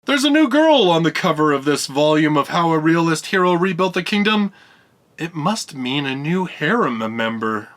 There's a new girl on the cover of this volume of How a Realist Hero Rebuilt the Kingdom. It must mean a new harem member.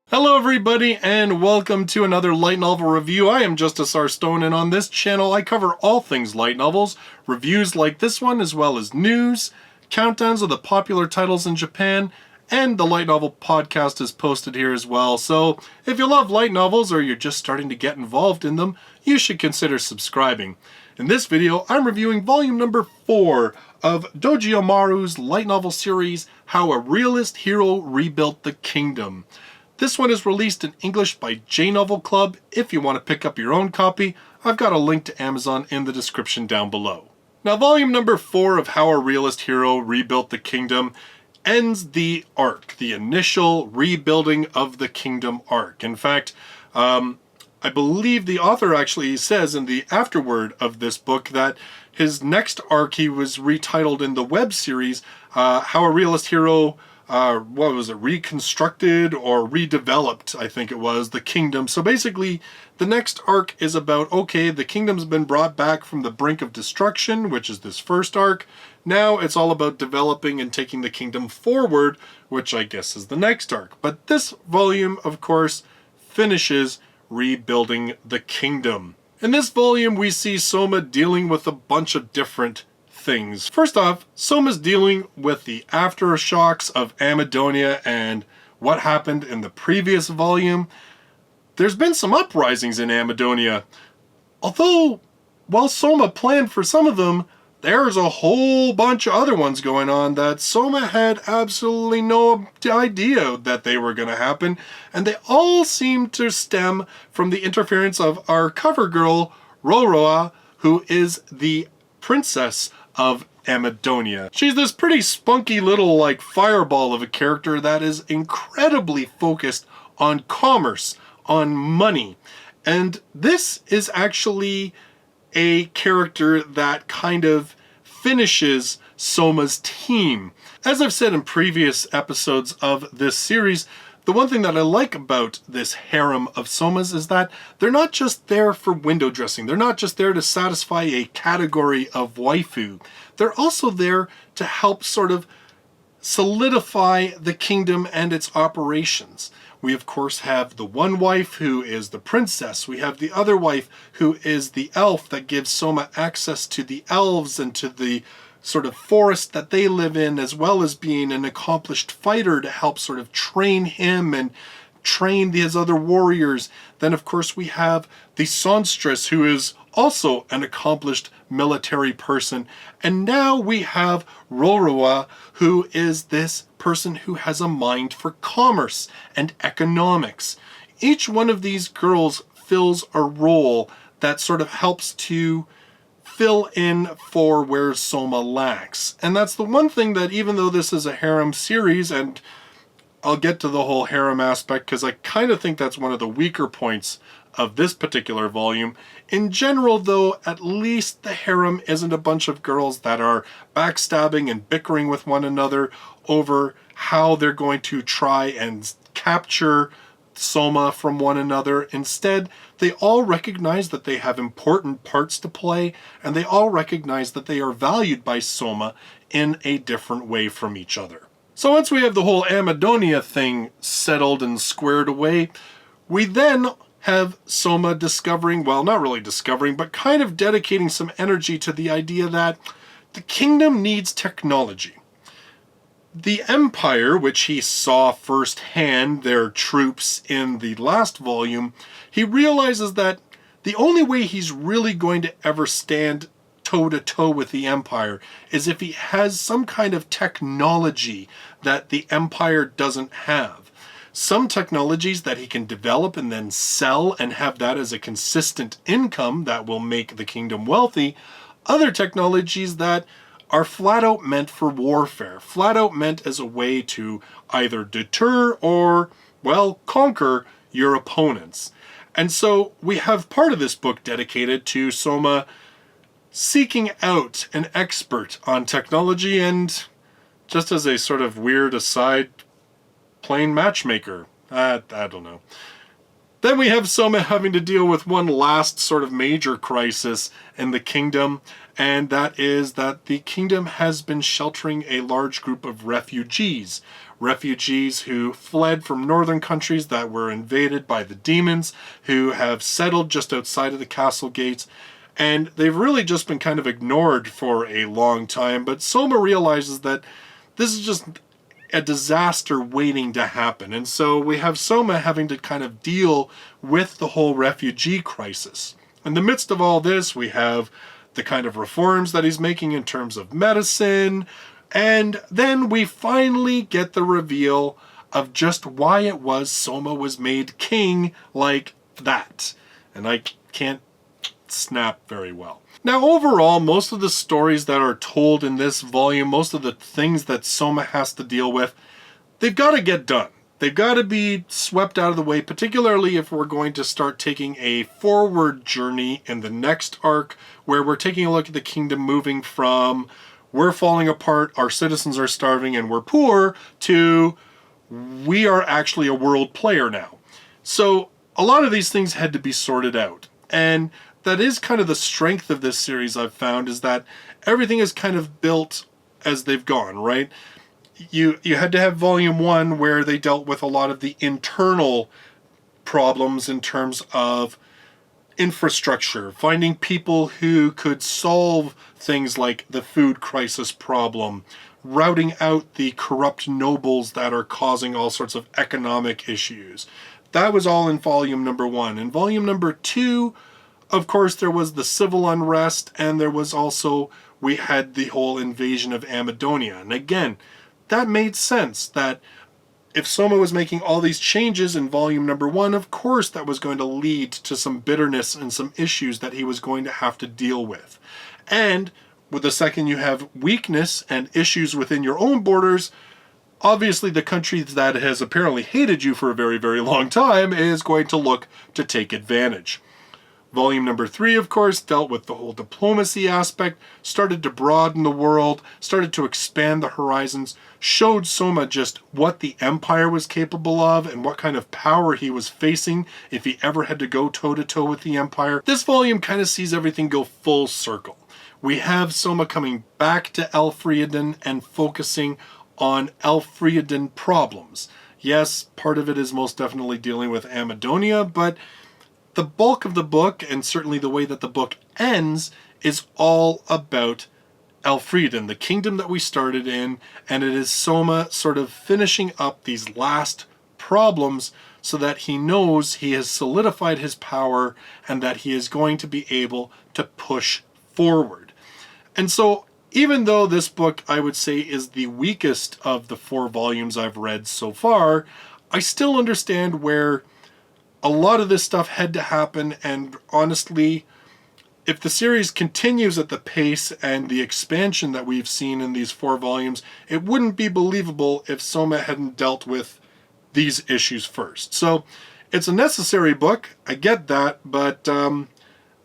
Hello everybody and welcome to another light novel review. I am Justus Stone, and on this channel I cover all things light novels, reviews like this one, as well as news, countdowns of the popular titles in Japan, and the light novel podcast is posted here as well. So if you love light novels or you're just starting to get involved in them, you should consider subscribing. In this video, I'm reviewing volume number 4 of Dojyomaru's light novel series, How a Realist Hero Rebuilt the Kingdom. This one is released in English by J Novel Club. If you want to pick up your own copy, I've got a link to Amazon in the description down below. Now, volume number 4 of How a Realist Hero Rebuilt the Kingdom ends the arc, the initial rebuilding of the kingdom arc. In fact, I believe the author actually says in the afterword of this book that his next arc he was retitled in the web series, How a Realist Hero reconstructed or redeveloped, I think it was, the kingdom. So basically, the next arc is about, okay, the kingdom's been brought back from the brink of destruction, which is this first arc. Now it's all about developing and taking the kingdom forward, which I guess is the next arc. But this volume, of course, finishes rebuilding the kingdom. In this volume, we see Soma dealing with a bunch of different things. First off, Soma's dealing with the aftershocks of Amadonia and what happened in the previous volume. There's been some uprisings in Amadonia, although while Soma planned for some of them, there's a whole bunch of other ones going on that Soma had absolutely no idea that they were going to happen, and they all seem to stem from the interference of our cover girl, Roroa, who is the princess of Amadonia. She's this pretty spunky little like fireball of a character that is incredibly focused on commerce, on money. And this is actually a character that kind of finishes Soma's team. As I've said in previous episodes of this series, the one thing that I like about this harem of Somas is that they're not just there for window dressing. They're not just there to satisfy a category of waifu. They're also there to help sort of solidify the kingdom and its operations. We, of course, have the one wife who is the princess. We have the other wife who is the elf that gives Soma access to the elves and to the sort of forest that they live in, as well as being an accomplished fighter to help sort of train him and train these other warriors. Then, of course, we have the songstress, who is also an accomplished military person. And now we have Roroa, who is this person who has a mind for commerce and economics. Each one of these girls fills a role that sort of helps to fill in for where Soma lacks. And that's the one thing that, even though this is a harem series, and I'll get to the whole harem aspect because I kind of think that's one of the weaker points of this particular volume. In general, though, at least the harem isn't a bunch of girls that are backstabbing and bickering with one another over how they're going to try and capture Soma from one another. Instead, they all recognize that they have important parts to play, and they all recognize that they are valued by Soma in a different way from each other. So once we have the whole Amadonia thing settled and squared away, we then have Soma discovering, well, not really discovering, but kind of dedicating some energy to the idea that the kingdom needs technology. The Empire, which he saw firsthand, their troops in the last volume, he realizes that the only way he's really going to ever stand toe-to-toe with the Empire is if he has some kind of technology that the Empire doesn't have. Some technologies that he can develop and then sell and have that as a consistent income that will make the kingdom wealthy. Other technologies that are flat out meant for warfare, flat out meant as a way to either deter or, well, conquer your opponents. And so we have part of this book dedicated to Soma seeking out an expert on technology. And just as a sort of weird aside, plain matchmaker. I don't know. Then we have Soma having to deal with one last sort of major crisis in the kingdom, and that is that the kingdom has been sheltering a large group of refugees. Refugees who fled from northern countries that were invaded by the demons, who have settled just outside of the castle gates, and they've really just been kind of ignored for a long time. But Soma realizes that this is just a disaster waiting to happen. And so we have Soma having to kind of deal with the whole refugee crisis. In the midst of all this, we have the kind of reforms that he's making in terms of medicine. And then we finally get the reveal of just why it was Soma was made king like that. And I can't snap very well. Now, overall, most of the stories that are told in this volume, most of the things that Soma has to deal with, they've got to get done. They've got to be swept out of the way, particularly if we're going to start taking a forward journey in the next arc, where we're taking a look at the kingdom moving from we're falling apart, our citizens are starving, and we're poor, to we are actually a world player now. So a lot of these things had to be sorted out. And that is kind of the strength of this series, I've found, is that everything is kind of built as they've gone, right? You had to have volume 1 where they dealt with a lot of the internal problems in terms of infrastructure, finding people who could solve things like the food crisis problem, routing out the corrupt nobles that are causing all sorts of economic issues. That was all in volume number 1. In volume number 2, of course, there was the civil unrest, and there was also, we had the whole invasion of Amadonia. And again, that made sense, that if Soma was making all these changes in volume number 1, of course that was going to lead to some bitterness and some issues that he was going to have to deal with. And with the second you have weakness and issues within your own borders, obviously the country that has apparently hated you for a very, very long time is going to look to take advantage. Volume number 3, of course, dealt with the whole diplomacy aspect, started to broaden the world, started to expand the horizons, showed Soma just what the Empire was capable of and what kind of power he was facing if he ever had to go toe-to-toe with the Empire. This volume kind of sees everything go full circle. We have Soma coming back to ELFRIEDEN and focusing on ELFRIEDEN problems. Yes, part of it is most definitely dealing with Amadonia, but the bulk of the book, and certainly the way that the book ends, is all about ELFRIEDEN, the kingdom that we started in, and it is Soma sort of finishing up these last problems so that he knows he has solidified his power and that he is going to be able to push forward. And so, even though this book, I would say, is the weakest of the 4 volumes I've read so far, I still understand where a lot of this stuff had to happen, and honestly, if the series continues at the pace and the expansion that we've seen in these 4 volumes, it wouldn't be believable if Soma hadn't dealt with these issues first. So it's a necessary book, I get that, but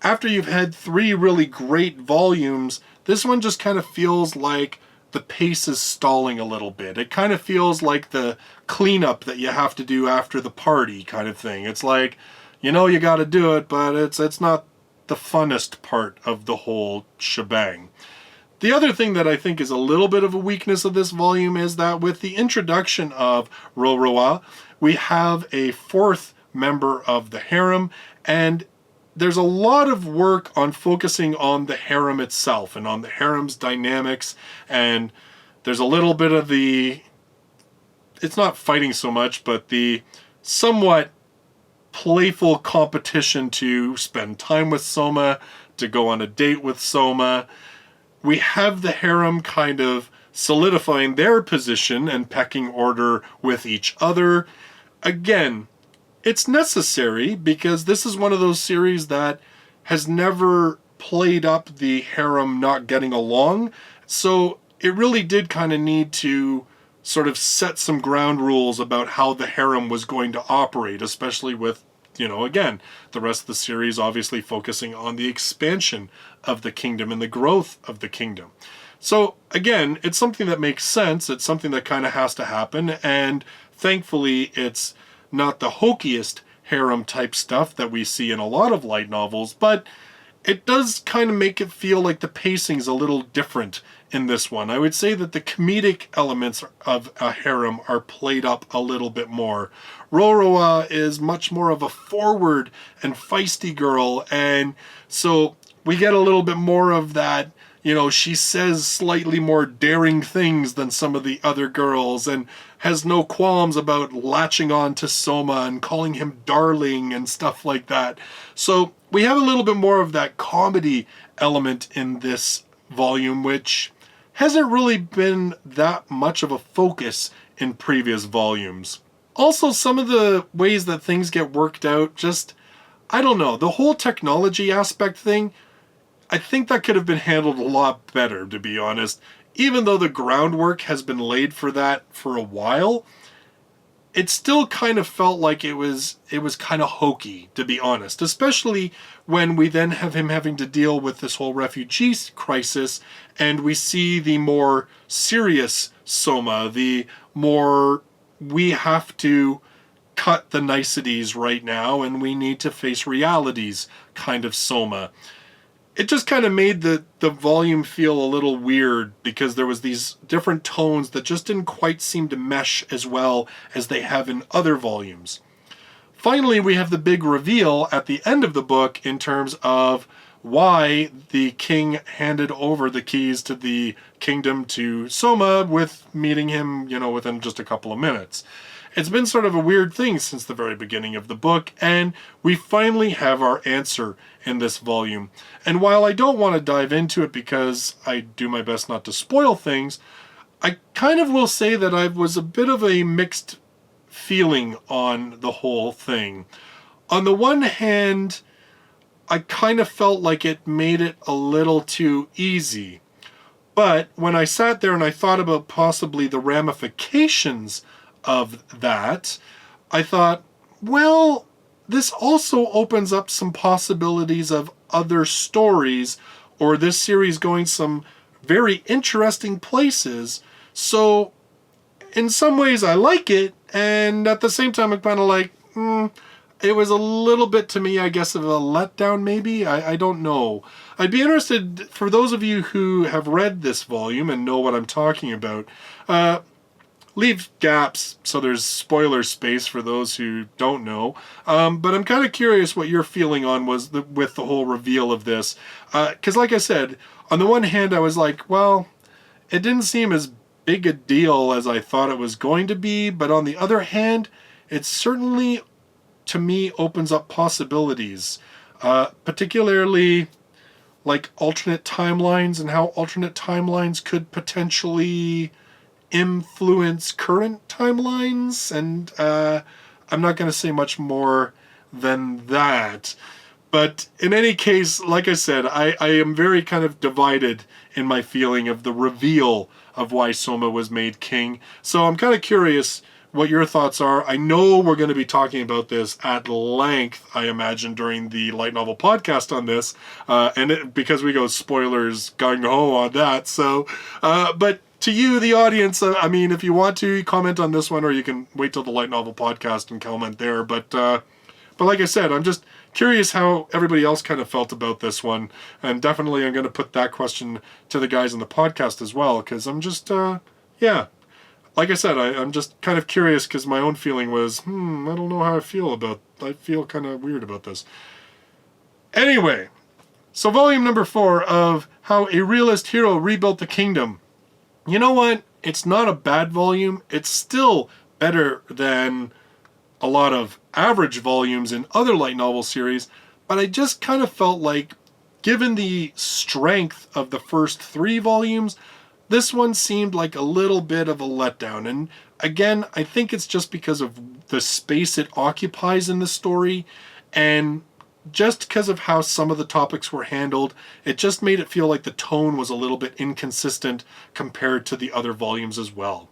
after you've had 3 really great volumes, this one just kind of feels like the pace is stalling a little bit. It kind of feels like the cleanup that you have to do after the party kind of thing. It's like, you know you got to do it, but it's not the funnest part of the whole shebang. The other thing that I think is a little bit of a weakness of this volume is that with the introduction of Roroa, we have a 4th member of the harem, and there's a lot of work on focusing on the harem itself and on the harem's dynamics, and there's a little bit of the, it's not fighting so much, but the somewhat playful competition to spend time with Soma, to go on a date with Soma. We have the harem kind of solidifying their position and pecking order with each other. Again, it's necessary because this is one of those series that has never played up the harem not getting along. So it really did kind of need to sort of set some ground rules about how the harem was going to operate, especially with, again, the rest of the series obviously focusing on the expansion of the kingdom and the growth of the kingdom. So again, it's something that makes sense. It's something that kind of has to happen. And Thankfully, it's not the hokiest harem type stuff that we see in a lot of light novels, but it does kind of make it feel like the pacing's a little different in this one. I would say that the comedic elements of a harem are played up a little bit more. Roroa is much more of a forward and feisty girl, and so we get a little bit more of that. You know, she says slightly more daring things than some of the other girls and has no qualms about latching on to Soma and calling him darling and stuff like that. So we have a little bit more of that comedy element in this volume, which hasn't really been that much of a focus in previous volumes. Also, some of the ways that things get worked out, just, I don't know, the whole technology aspect thing, I think that could have been handled a lot better, to be honest. Even though the groundwork has been laid for that for a while, it still kind of felt like it was kind of hokey, to be honest. Especially when we then have him having to deal with this whole refugee crisis, and we see the more serious Soma, the more we have to cut the niceties right now and we need to face realities kind of Soma. It just kind of made the volume feel a little weird because there was these different tones that just didn't quite seem to mesh as well as they have in other volumes. Finally, we have the big reveal at the end of the book in terms of why the king handed over the keys to the kingdom to Soma with meeting him, within just a couple of minutes. It's been sort of a weird thing since the very beginning of the book, and we finally have our answer in this volume. And while I don't want to dive into it because I do my best not to spoil things, I kind of will say that I was a bit of a mixed feeling on the whole thing. On the one hand, I kind of felt like it made it a little too easy. But when I sat there and I thought about possibly the ramifications of that, I thought, well, this also opens up some possibilities of other stories, or this series going some very interesting places. So in some ways I like it, and at the same time I'm kind of like, it was a little bit to me, I guess, of a letdown maybe. I don't know. I'd be interested, for those of you who have read this volume and know what I'm talking about, leave gaps so there's spoiler space for those who don't know. But I'm kind of curious what your feeling on was with the whole reveal of this. Because like I said, on the one hand I was like, well, it didn't seem as big a deal as I thought it was going to be. But on the other hand, it certainly, to me, opens up possibilities. Particularly like alternate timelines and how alternate timelines could potentially influence current timelines, and I'm not going to say much more than that. But in any case, like I said, I am very kind of divided in my feeling of the reveal of why Soma was made king. So I'm kind of curious what your thoughts are. I know we're going to be talking about this at length, I imagine, during the light novel podcast on this, because we go spoilers gung-ho on that. So, but to you, the audience, if you want to comment on this one, or you can wait till the light novel podcast and comment there. But like I said, I'm just curious how everybody else kind of felt about this one. And definitely I'm going to put that question to the guys in the podcast as well, because I'm just, like I said, I'm just kind of curious because my own feeling was, I don't know how I feel kind of weird about this. Anyway, so volume number 4 of How a Realist Hero Rebuilt the Kingdom. You know what? It's not a bad volume. It's still better than a lot of average volumes in other light novel series, but I just kind of felt like, given the strength of the first 3 volumes, this one seemed like a little bit of a letdown. And again, I think it's just because of the space it occupies in the story, and just because of how some of the topics were handled, it just made it feel like the tone was a little bit inconsistent compared to the other volumes as well.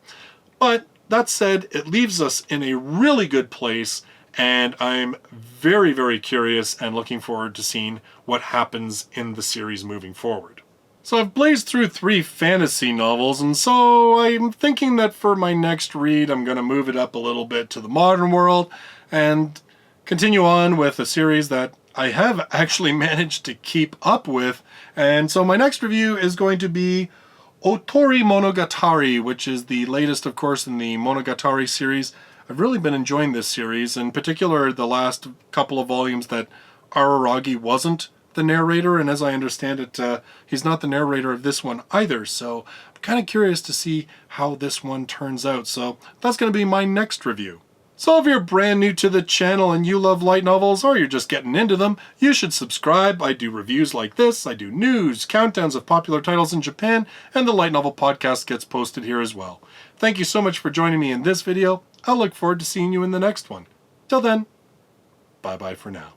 But that said, it leaves us in a really good place, and I'm very, very curious and looking forward to seeing what happens in the series moving forward. So I've blazed through 3 fantasy novels, and so I'm thinking that for my next read I'm going to move it up a little bit to the modern world and continue on with a series that I have actually managed to keep up with. And so my next review is going to be Otori Monogatari, which is the latest, of course, in the Monogatari series. I've really been enjoying this series, in particular the last couple of volumes that Araragi wasn't the narrator, and as I understand it, he's not the narrator of this one either, so I'm kind of curious to see how this one turns out. So that's going to be my next review. So if you're brand new to the channel and you love light novels, or you're just getting into them, you should subscribe. I do reviews like this, I do news, countdowns of popular titles in Japan, and the Light Novel Podcast gets posted here as well. Thank you so much for joining me in this video. I'll look forward to seeing you in the next one. Till then, bye-bye for now.